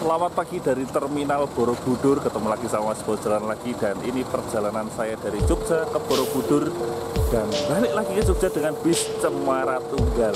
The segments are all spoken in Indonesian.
Selamat pagi dari Terminal Borobudur. Ketemu lagi sama Mas Bos Jalan lagi. Dan ini perjalanan saya dari Jogja ke Borobudur dan balik lagi ke Jogja dengan bis Cemara Tunggal.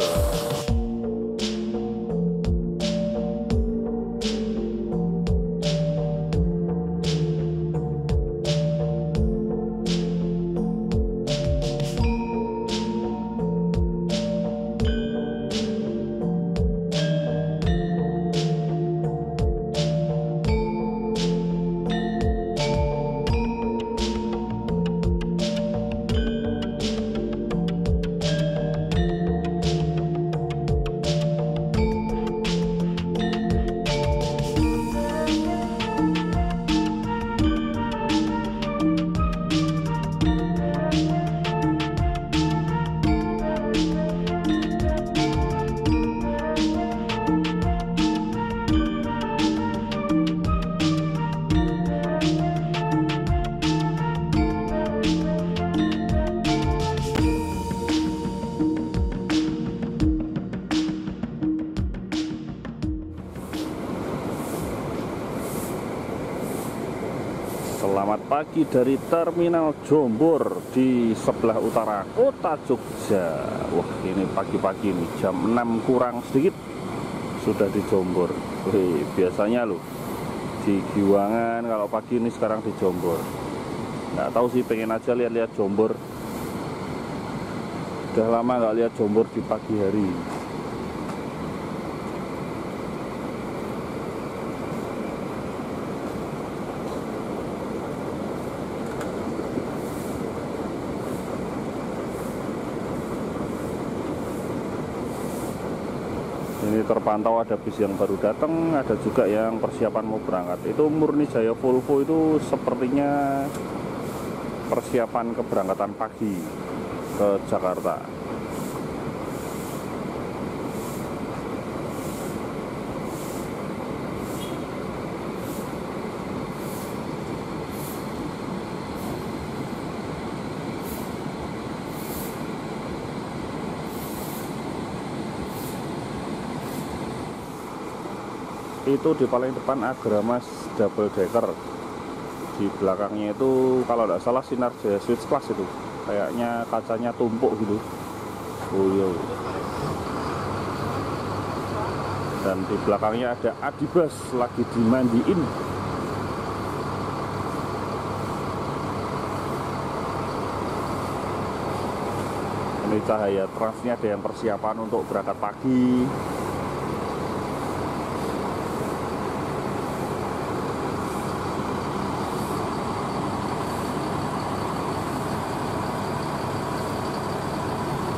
Selamat pagi dari Terminal Jombor di sebelah utara kota Jogja. Wah, ini pagi-pagi nih, jam 6 kurang sedikit sudah di Jombor. Wih, biasanya loh di Giwangan, kalau pagi ini sekarang di Jombor. Nggak tahu sih, pengen aja lihat-lihat Jombor. Udah lama nggak lihat Jombor di pagi hari. Ini terpantau ada bis yang baru datang, ada juga yang persiapan mau berangkat. Itu Murni Jaya Volvo itu sepertinya persiapan keberangkatan pagi ke Jakarta. Itu di paling depan Agramas double decker, di belakangnya itu kalau tidak salah Sinar Jaya Switch Class, itu kayaknya kacanya tumpuk gitu. Oh iya. Dan di belakangnya ada Adibas lagi dimandiin. Ini Cahaya Transnya ada yang persiapan untuk berangkat pagi.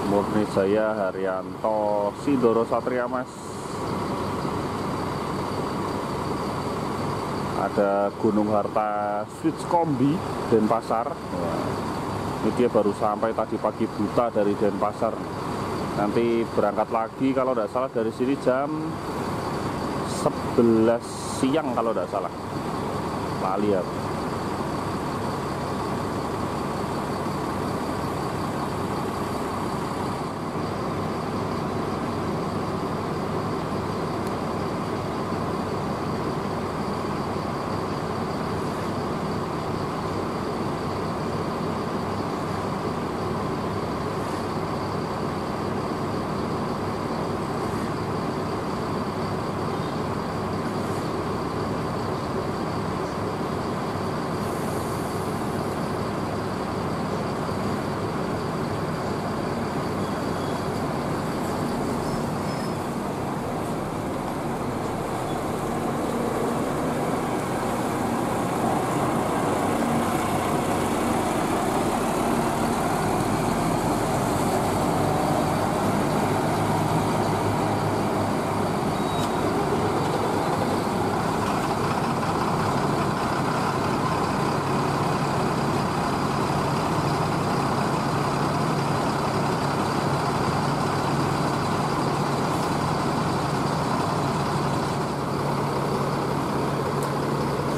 Murni Jaya Haryanto Sindoro Satria Mas. Ada Gunung Harta Switch Kombi Denpasar. Ini dia baru sampai tadi pagi buta dari Denpasar. Nanti berangkat lagi kalau tidak salah dari sini jam 11 siang kalau tidak salah. Lali ya.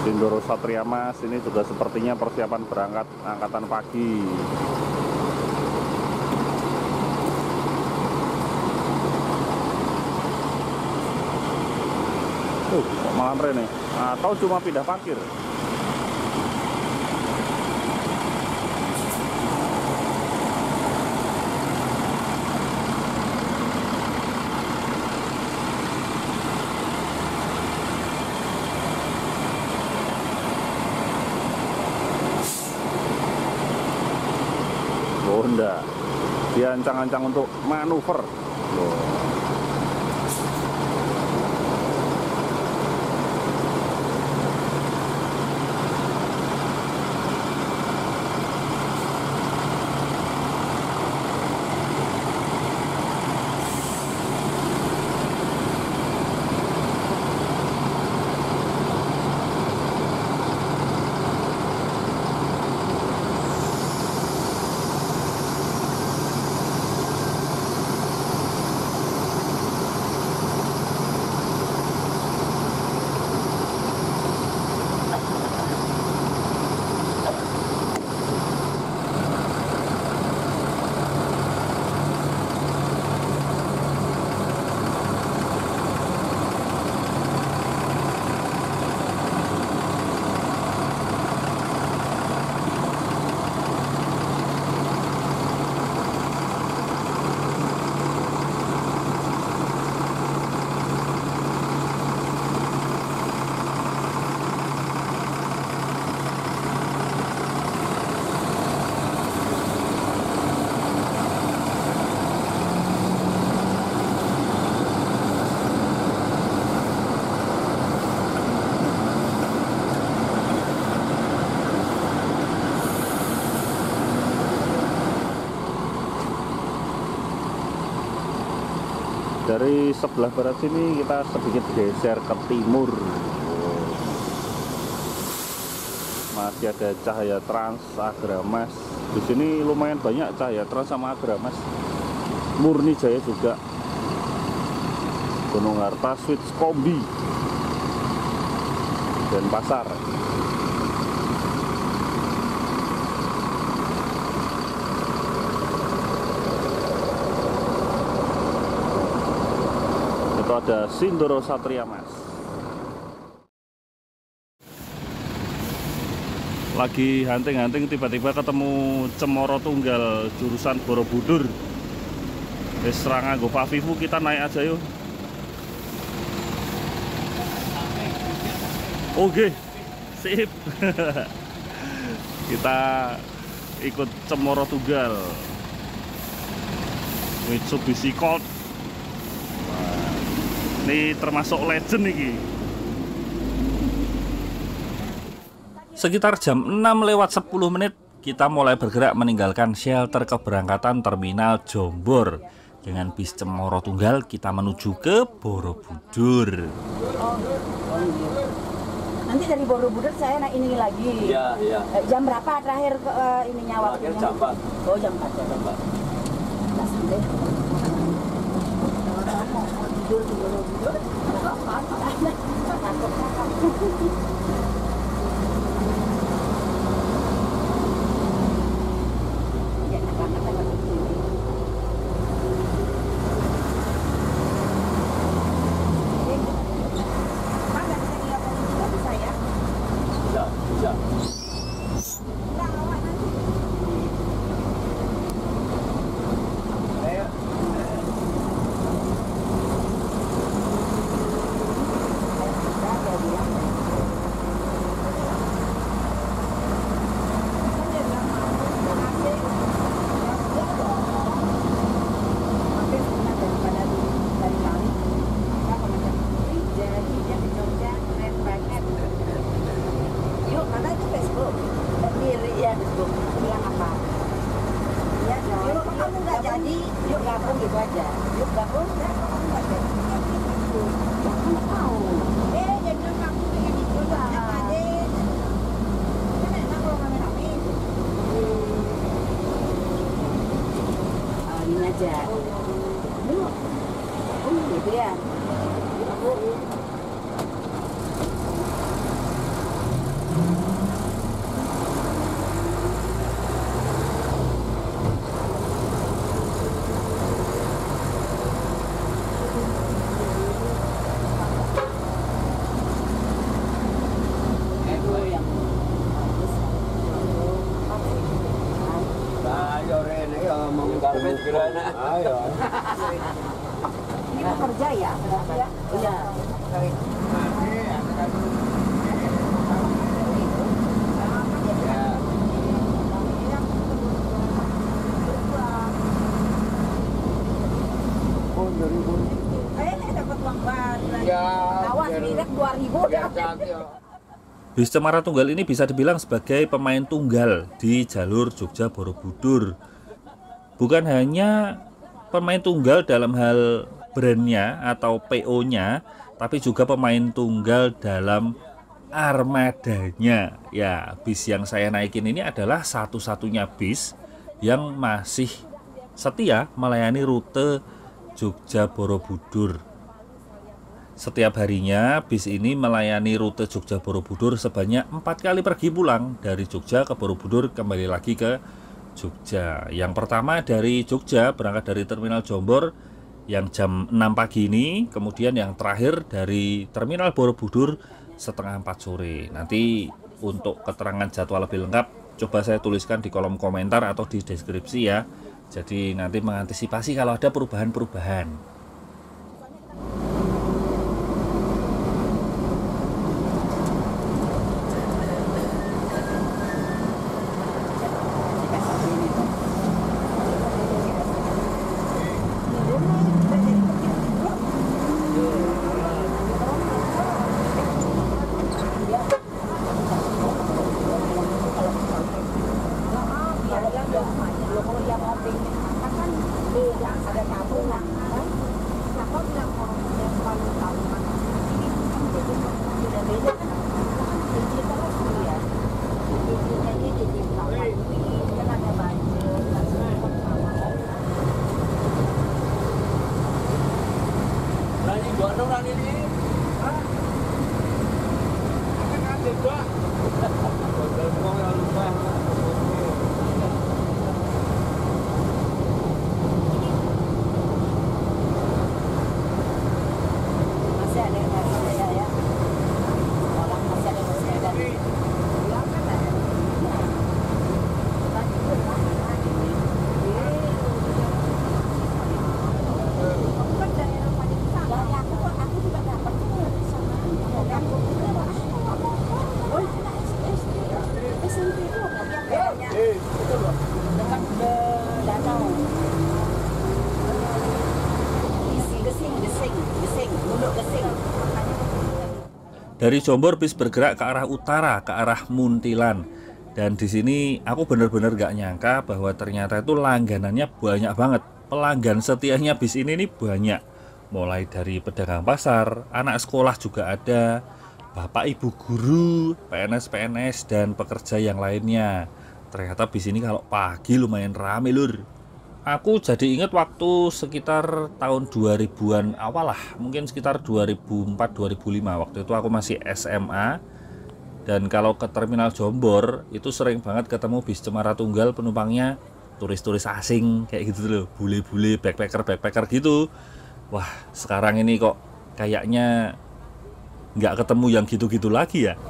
Sindoro Satria Mas ini juga sepertinya persiapan berangkat angkatan pagi. malam rene atau cuma pindah parkir. Honda dia ancang-ancang untuk manuver loh. Dari sebelah barat sini kita sedikit geser ke timur. Masih ada cahaya trans Agramas. Di sini lumayan banyak cahaya trans sama Agramas. Murni Jaya juga. Gunung Harta, Switch Kombi, dan Pasar. Itu ada Sindoro Satria Mas. Lagi hunting-hunting tiba-tiba ketemu Cemoro Tunggal jurusan Borobudur. Wis ra nganggo Favivu, kita naik aja yuk. Oke, sip. Kita ikut Cemoro Tunggal Mitsubishi Colt. Ini termasuk legend nih. Sekitar jam 6:10 kita mulai bergerak meninggalkan shelter keberangkatan terminal Jombor. Dengan bis Cemoro Tunggal kita menuju ke Borobudur. Nanti dari Borobudur saya naik ini lagi. Iya, iya. Jam berapa terakhir ininya waktunya? Jam 4. Oh, jam 4. Jam 4. Nggak sampai. Mau tidur di Borobudur? Gitu ya. Ayo. Ini bekerja ya, berarti ya? Iya. Dapat uang baru. Ya. Awas, lihat 2.000 ya. Bis Cemara Tunggal ini bisa dibilang sebagai pemain tunggal di jalur Jogja Borobudur. Bukan hanya pemain tunggal dalam hal brandnya atau PO-nya, tapi juga pemain tunggal dalam armadanya. Ya, bis yang saya naikin ini adalah satu-satunya bis yang masih setia melayani rute Jogja Borobudur. Setiap harinya bis ini melayani rute Jogja Borobudur sebanyak 4 kali pergi pulang dari Jogja ke Borobudur kembali lagi ke Jogja. Yang pertama dari Jogja berangkat dari Terminal Jombor yang jam 6 pagi ini, kemudian yang terakhir dari Terminal Borobudur setengah 4 sore. Nanti untuk keterangan jadwal lebih lengkap coba saya tuliskan di kolom komentar atau di deskripsi ya. Jadi nanti mengantisipasi kalau ada perubahan-perubahan. Dari Jombor bis bergerak ke arah utara, ke arah Muntilan. Dan di sini aku benar-benar gak nyangka bahwa ternyata itu langganannya banyak banget. Pelanggan setianya bis ini nih banyak. Mulai dari pedagang pasar, anak sekolah juga ada, bapak ibu guru, PNS-PNS dan pekerja yang lainnya. Ternyata bis ini kalau pagi lumayan rame lur. Aku jadi ingat waktu sekitar tahun 2000-an awal lah, mungkin sekitar 2004-2005. Waktu itu aku masih SMA. Dan kalau ke Terminal Jombor itu sering banget ketemu bis Cemara Tunggal penumpangnya turis-turis asing kayak gitu loh, bule-bule, backpacker gitu. Wah, sekarang ini kok kayaknya nggak ketemu yang gitu-gitu lagi ya.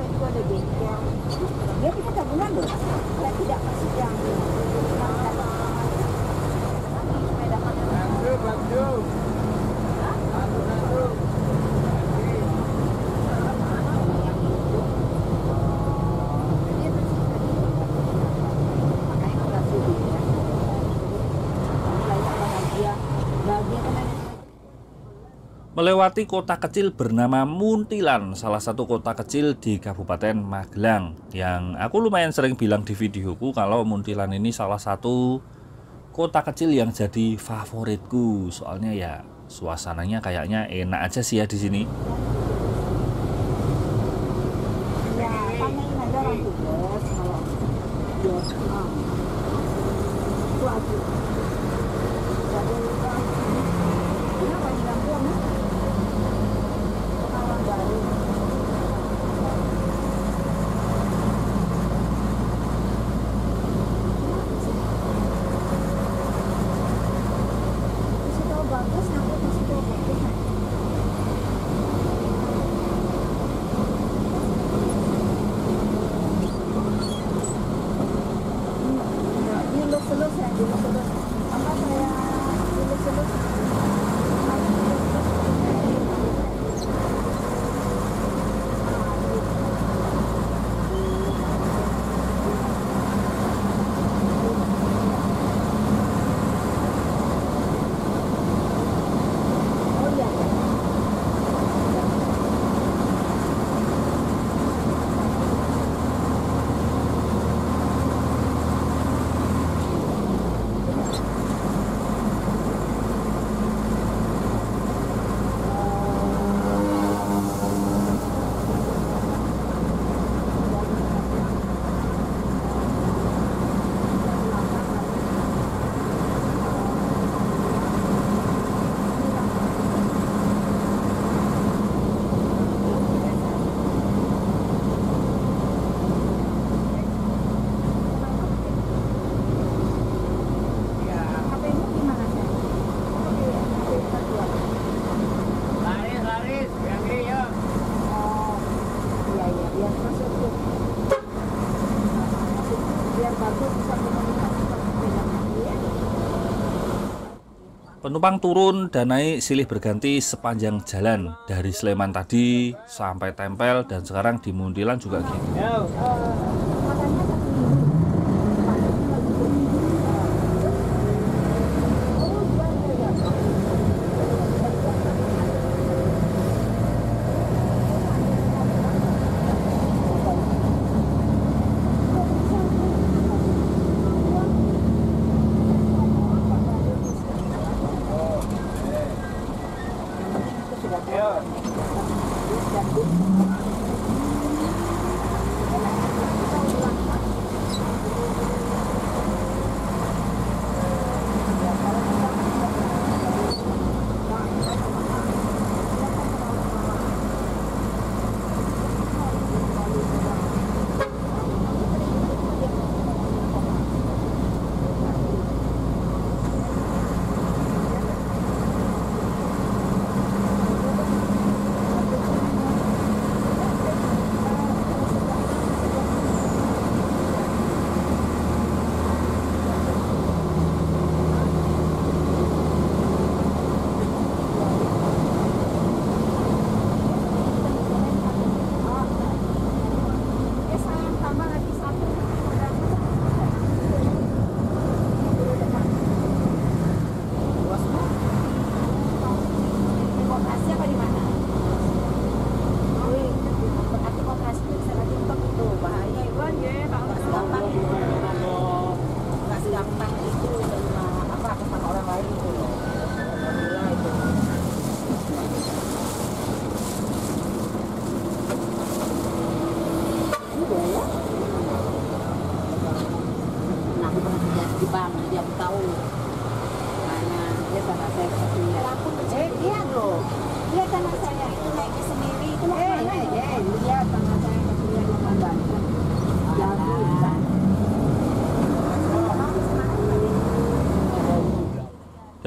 saya juga ada bengkel. Dia kita tabungan loh. Saya tidak kasih yang melewati kota kecil bernama Muntilan, salah satu kota kecil di Kabupaten Magelang. Yang aku lumayan sering bilang di videoku kalau Muntilan ini salah satu kota kecil yang jadi favoritku. Soalnya ya suasananya kayaknya enak aja sih ya di sini. ya tanyain aja orang tugas kalau dia itu aja. Jadi kenapa di kampung? Pengalaman baru. Kasih tahu bagus, nanti kasih tahu bagus. Dilus-lus ya, dilus-lus. Apa saya dilus-lus? Oh iya. HP-mu gimana sih? Laris, yang ini ya. Oh, iya iya, biar masuk tuh. Biar bagus bisa komunikasi sama sepedanya dia. Penumpang turun dan naik silih berganti sepanjang jalan. Dari Sleman tadi sampai Tempel dan sekarang di Muntilan juga gitu. Yo. Katanya 1 minggu. Pandemi lagi tuh. Oh, iya iya. Yo.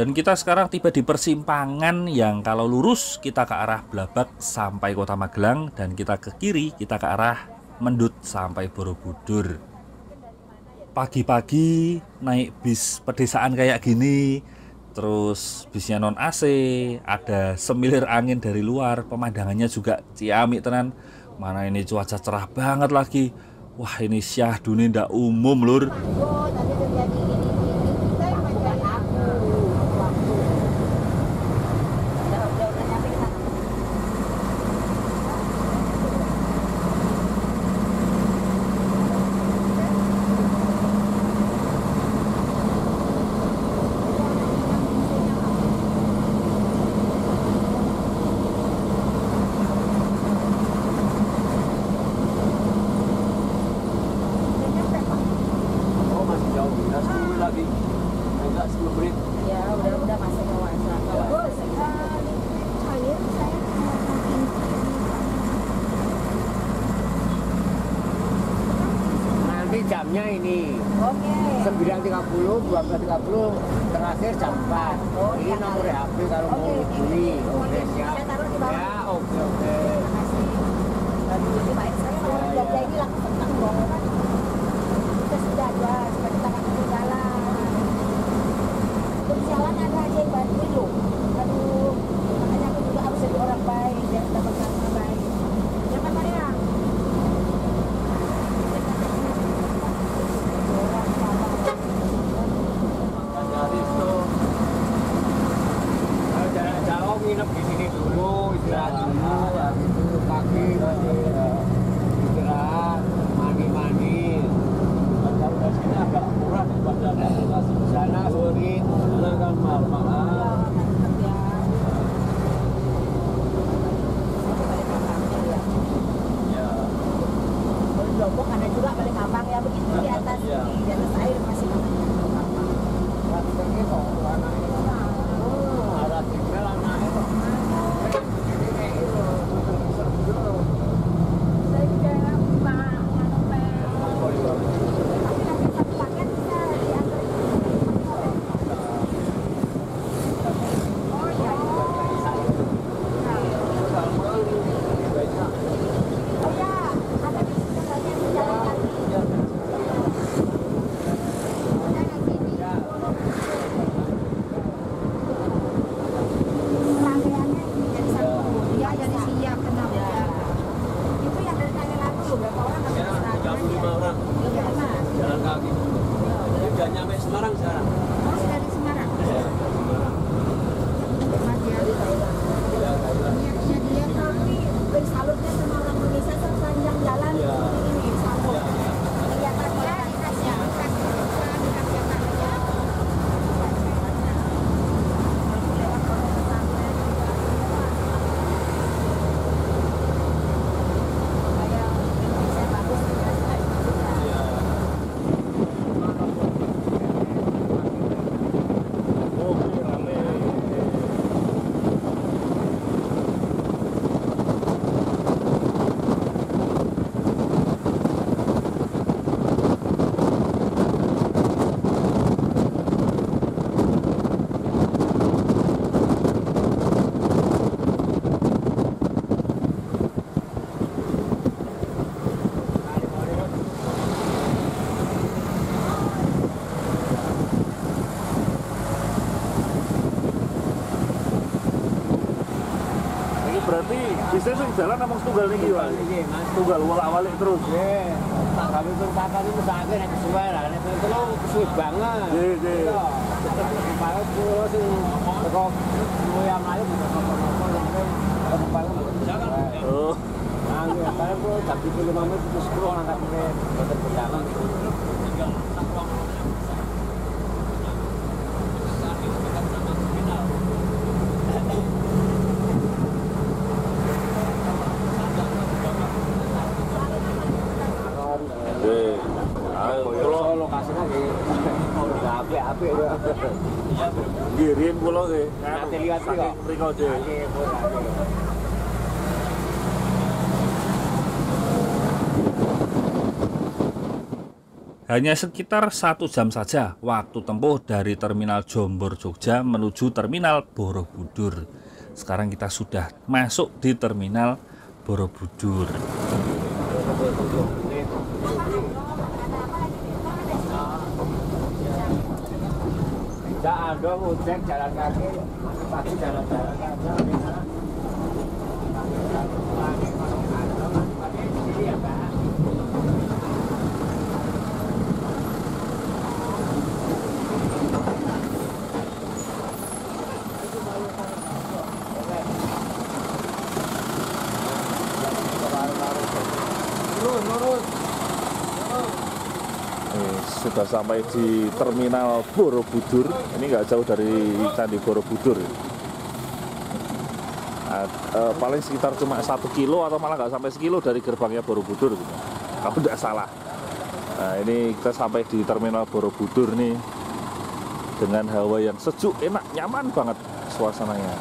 Dan kita sekarang tiba di persimpangan yang kalau lurus kita ke arah Blabak sampai Kota Magelang, dan kita ke kiri kita ke arah Mendut sampai Borobudur. Pagi-pagi naik bis pedesaan kayak gini, terus bisnya non AC, ada semilir angin dari luar, pemandangannya juga ciamik tenan. Mana ini cuaca cerah banget lagi. Wah, ini syahdunya ndak umum lur. Jamnya ini 9.30, 12.30, terakhir jam 4. Ini nomor HP kalau mau hubungi. Oke, siap. Ya, oke. Ini laku petang dong. Kita sudah ada, supaya kita nggak ketinggalan. Untuk jalan ada aja yang bantuin loh. Aduh, makanya aku juga harus jadi orang baik, biar kita bersama baik. Ya kan, Maria? Nginep di sini dulu, istirahat dulu, habis itu pagi masih istirahat, mandi. Kalau dari sini agak murah daripada di sana, sore, sana kan mahal-mahal. Di Lombok ada juga paling gampang ya begitu di atas air masih gampang. Ada tinggal anaknya kok. Berarti bisa sih jalan namung tunggal nih Mas. Tunggal walak-walik terus. Nggih. Tak gawe perpatan iki mesake nek kesuwe lah, nek telu kesuwe banget. Nggih. Kepala pulau sing teko luwih amae nopo-nopo kepala. Oh. Nggih, kare pulau jam 7.5 menit terus pulau angkat meneh boten berjalan. Lokasinya apik-apik. Nggih, riyen kula nggih. Nanti lihat kok. Mriko dhewe. Hanya sekitar 1 jam saja waktu tempuh dari terminal Jombor Jogja menuju terminal Borobudur. Sekarang kita sudah masuk di terminal Borobudur. Tidak ada ojek jalan kaki, pagi jalan-jalan aja. Sudah sampai di terminal Borobudur. Ini nggak jauh dari Candi Borobudur. Paling sekitar cuma 1 kilo atau malah nggak sampai sekilo dari gerbangnya Borobudur gitu. Kalau tidak salah. Nah, ini kita sampai di terminal Borobudur nih dengan hawa yang sejuk, enak, nyaman banget suasananya.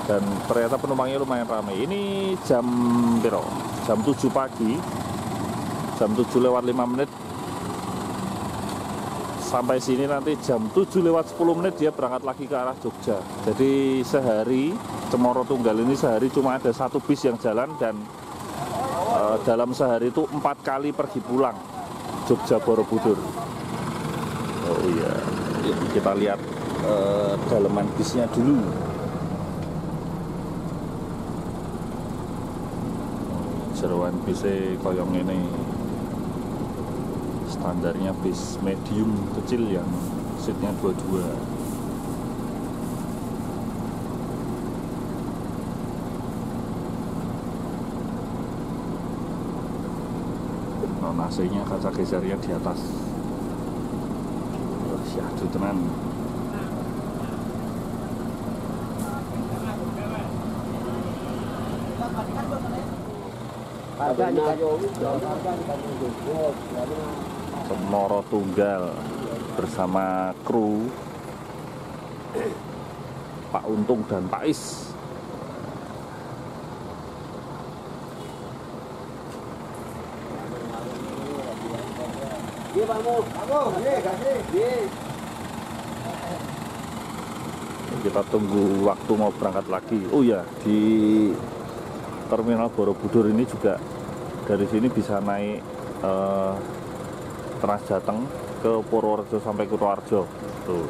Dan ternyata penumpangnya lumayan ramai. Ini jam berapa? Jam 7 pagi. Jam 7:05. Sampai sini nanti jam 7:10 dia berangkat lagi ke arah Jogja. Jadi sehari Cemoro Tunggal ini sehari cuma ada 1 bis yang jalan, dan dalam sehari itu 4 kali pergi pulang Jogja Borobudur. Oh iya, kita lihat daleman bisnya dulu. Jeroan bisnya koyong ini. Standarnya bis medium kecil yang seatnya 22. AC-nya kaca gesernya di atas. Syahdu tenan. Cemoro Tunggal bersama kru Pak Untung dan Pak Is. Kita tunggu waktu mau berangkat lagi. Oh ya, di terminal Borobudur ini juga dari sini bisa naik Trans Jateng ke Purworejo sampai Kutoarjo. Tuh.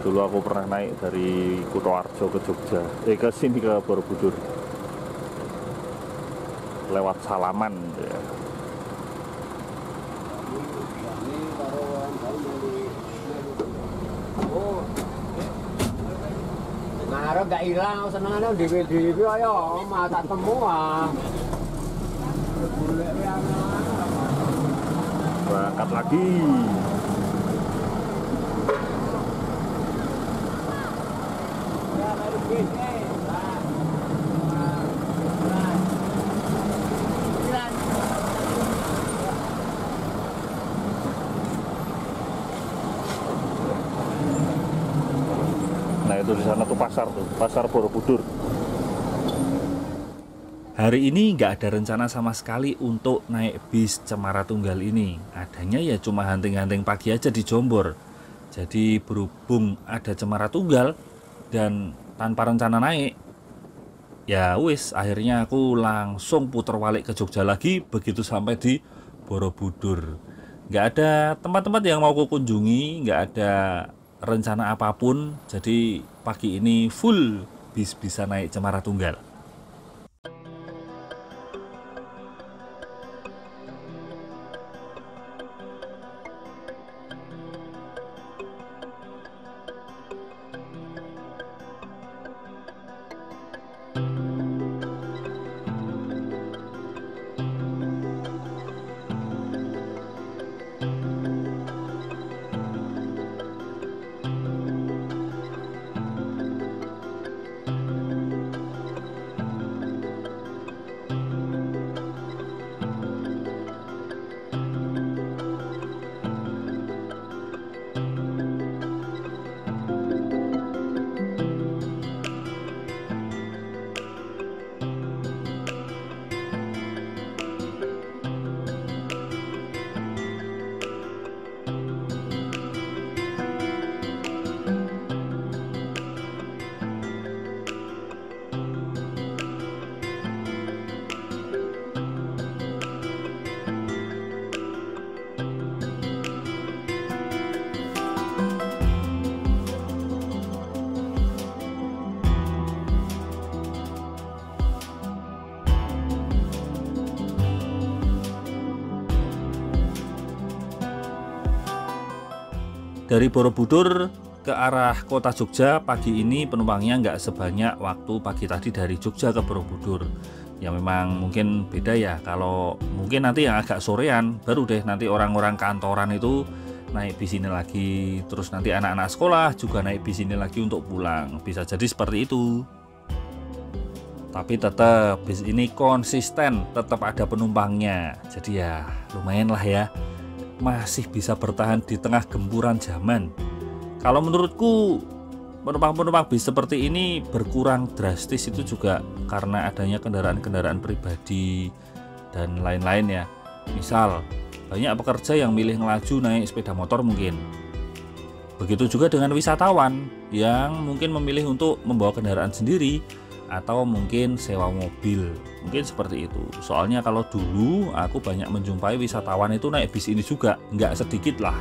Dulu aku pernah naik dari Kutoarjo ke Jogja, ke sini ke Borobudur. Lewat Salaman ya. Ngarep gak hilang, senengannya dewe-dewe ayo, mata temu ah. Berangkat lagi. Nah itu di sana tuh pasar Borobudur. Hari ini nggak ada rencana sama sekali untuk naik bis Cemara Tunggal ini. Adanya ya cuma hunting-hunting pagi aja di Jombor. Jadi berhubung ada Cemara Tunggal dan tanpa rencana naik, ya wis akhirnya aku langsung puter balik ke Jogja lagi begitu sampai di Borobudur. Nggak ada tempat-tempat yang mau aku kunjungi, nggak ada rencana apapun. Jadi pagi ini full bis bisa naik Cemara Tunggal. Dari Borobudur ke arah kota Jogja pagi ini penumpangnya nggak sebanyak waktu pagi tadi dari Jogja ke Borobudur. Ya memang mungkin beda ya, kalau mungkin nanti yang agak sorean baru deh nanti orang-orang kantoran itu naik bis ini lagi, terus nanti anak-anak sekolah juga naik bis ini lagi untuk pulang, bisa jadi seperti itu. Tapi tetap bis ini konsisten, tetap ada penumpangnya, jadi ya lumayan lah ya, masih bisa bertahan di tengah gempuran zaman. Kalau menurutku penumpang-penumpang bis seperti ini berkurang drastis itu juga karena adanya kendaraan-kendaraan pribadi dan lain-lain ya. Misal banyak pekerja yang milih ngelaju naik sepeda motor mungkin. Begitu juga dengan wisatawan yang mungkin memilih untuk membawa kendaraan sendiri atau mungkin sewa mobil. Mungkin seperti itu. Soalnya kalau dulu aku banyak menjumpai wisatawan itu naik bis ini juga, nggak sedikit lah.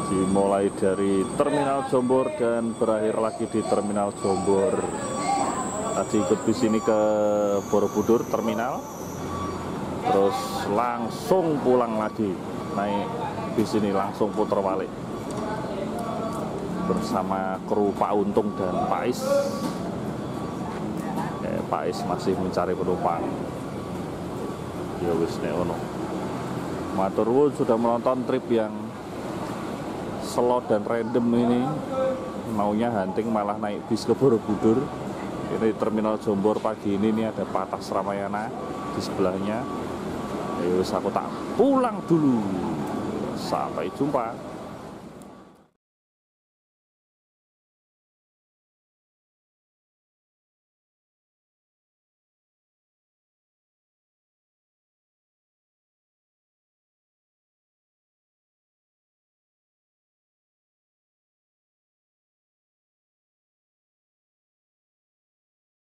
Dimulai dari Terminal Jombor dan berakhir lagi di Terminal Jombor. Tadi ikut bis ini ke Borobudur terminal, terus langsung pulang lagi naik bis ini langsung putar balik bersama kru Pak Untung dan Pak Is. Pak Is masih mencari penumpang. Ya wis nek ono. Matur nuwun sudah menonton trip yang slot dan random ini, maunya hunting malah naik bis ke Borobudur. Ini Terminal Jombor pagi ini ada Patas Ramayana di sebelahnya. Ayo aku tak pulang dulu. Sampai jumpa.